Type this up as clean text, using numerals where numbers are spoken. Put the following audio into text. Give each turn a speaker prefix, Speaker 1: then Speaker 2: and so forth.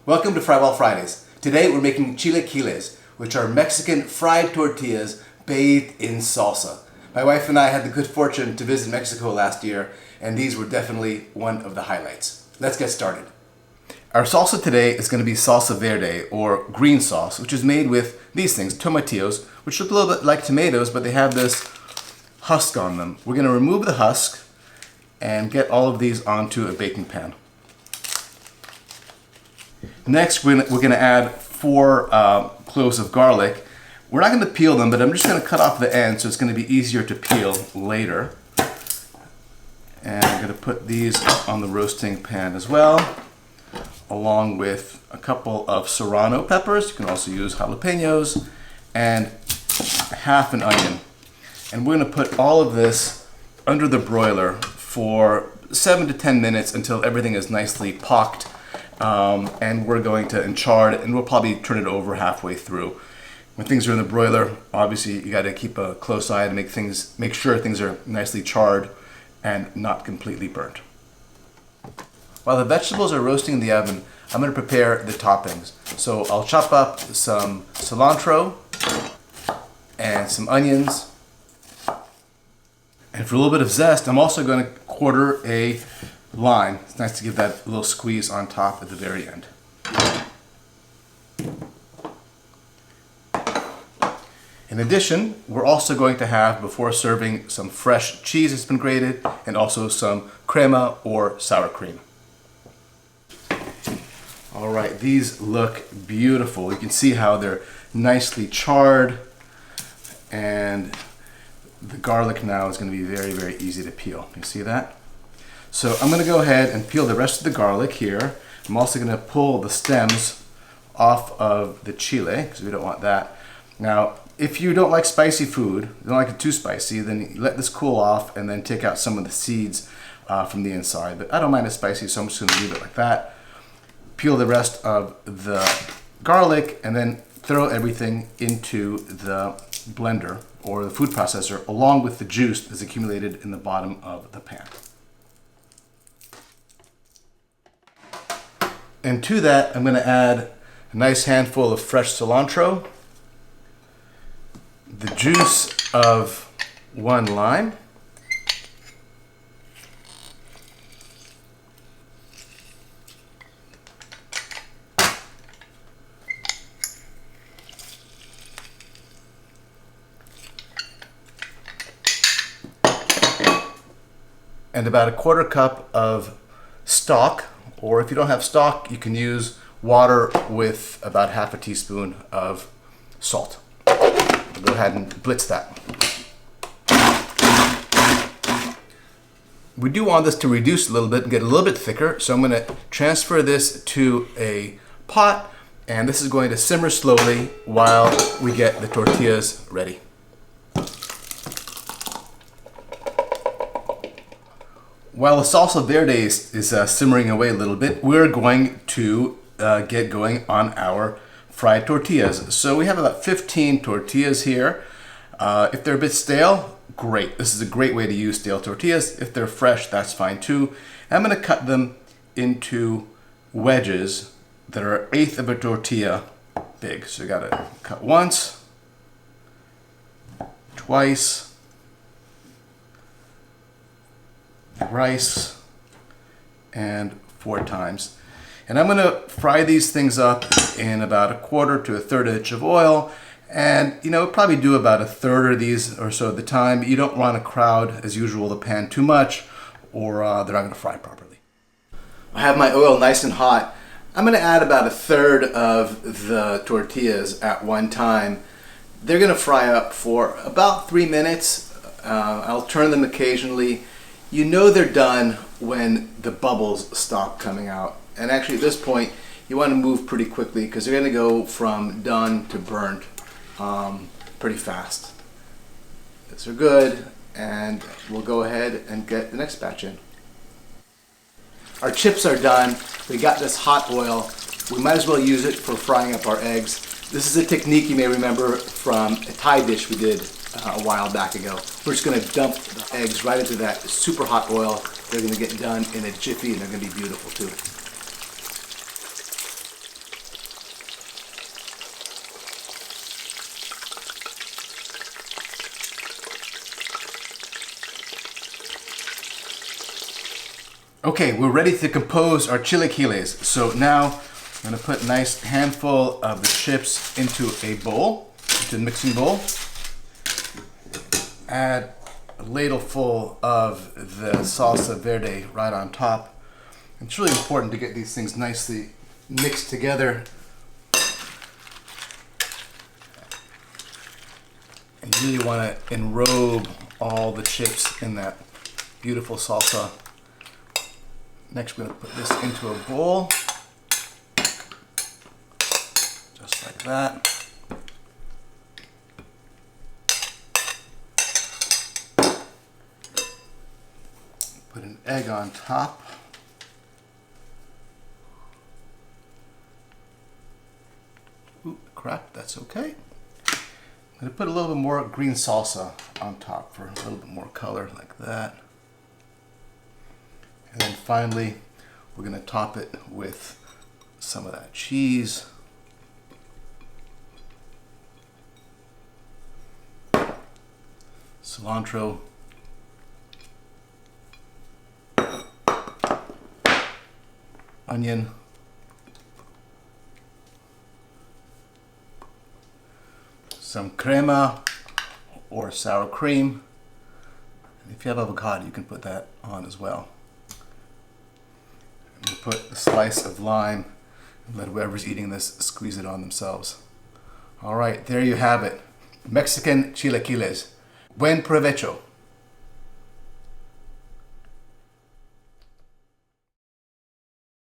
Speaker 1: Welcome to Frywall Fridays. Today we're making chilaquiles, which are Mexican fried tortillas bathed in salsa. My wife and I had the good fortune to visit Mexico last year, and these were definitely one of the highlights. Let's get started. Our salsa today is going to be salsa verde, or green sauce, which is made with these things, tomatillos, which look a little bit like tomatoes, but they have this husk on them. We're going to remove the husk and get all of these onto a baking pan. Next, we're going to add 4 cloves of garlic. We're not going to peel them, but I'm just going to cut off the end so it's going to be easier to peel later. And I'm going to put these on the roasting pan as well, along with a couple of serrano peppers. You can also use jalapenos, and half an onion. And we're going to put all of this under the broiler for 7 to 10 minutes until everything is nicely pocked. And we're going to char it, and we'll probably turn it over halfway through. When things are in the broiler, obviously you got to keep a close eye to make sure things are nicely charred and not completely burnt. While the vegetables are roasting in the oven, I'm going to prepare the toppings. So I'll chop up some cilantro and some onions. And for a little bit of zest, I'm also going to quarter a lime. It's nice to give that little squeeze on top at the very end. In addition, we're also going to have, before serving, some fresh cheese that's been grated and also some crema or sour cream. All right, these look beautiful. You can see how they're nicely charred, and the garlic now is going to be very, very easy to peel. You see that? So I'm going to go ahead and peel the rest of the garlic here. I'm also going to pull the stems off of the chile, because we don't want that. Now, if you don't like spicy food, you don't like it too spicy, then you let this cool off and then take out some of the seeds from the inside. But I don't mind it spicy, so I'm just going to leave it like that. Peel the rest of the garlic and then throw everything into the blender or the food processor along with the juice that's accumulated in the bottom of the pan. And to that, I'm going to add a nice handful of fresh cilantro, the juice of 1 lime, and about a 1/4 cup of stock. Or if you don't have stock, you can use water with about half a teaspoon of salt. Go ahead and blitz that. We do want this to reduce a little bit and get a little bit thicker, so I'm going to transfer this to a pot, and this is going to simmer slowly while we get the tortillas ready. While the salsa verde is simmering away a little bit, we're going to get going on our fried tortillas. So we have about 15 tortillas here. If they're a bit stale, great. This is a great way to use stale tortillas. If they're fresh, that's fine too. I'm going to cut them into wedges that are 1/8 of a tortilla big. So you got to cut once, twice, thrice, and 4 times. And I'm going to fry these things up in about a 1/4 to a 1/3 inch of oil. And probably do about 1/3 of these or so at the time. You don't want to crowd, as usual, the pan too much, or they're not going to fry properly. I have my oil nice and hot. I'm going to add about 1/3 of the tortillas at one time. They're going to fry up for about 3 minutes. I'll turn them occasionally. You know they're done when the bubbles stop coming out. And actually at this point, you want to move pretty quickly because they're going to go from done to burnt pretty fast. These are good, and we'll go ahead and get the next batch in. Our chips are done. We got this hot oil. We might as well use it for frying up our eggs. This is a technique you may remember from a Thai dish we did a while back ago. We're just going to dump the eggs right into that super hot oil. They're going to get done in a jiffy, and they're going to be beautiful too. Okay, we're ready to compose our chilaquiles. So now I'm gonna put a nice handful of the chips into a bowl, into a mixing bowl. Add a ladle full of the salsa verde right on top. It's really important to get these things nicely mixed together. And you really want to enrobe all the chips in that beautiful salsa. Next, we're going to put this into a bowl, just like that. Put an egg on top. Ooh, cracked, that's okay. I'm going to put a little bit more green salsa on top for a little bit more color, like that. And then finally, we're going to top it with some of that cheese. Cilantro. Onion. Some crema or sour cream. And if you have avocado, you can put that on as well. And you put a slice of lime and let whoever's eating this squeeze it on themselves. All right, there you have it. Mexican chilaquiles. Buen provecho.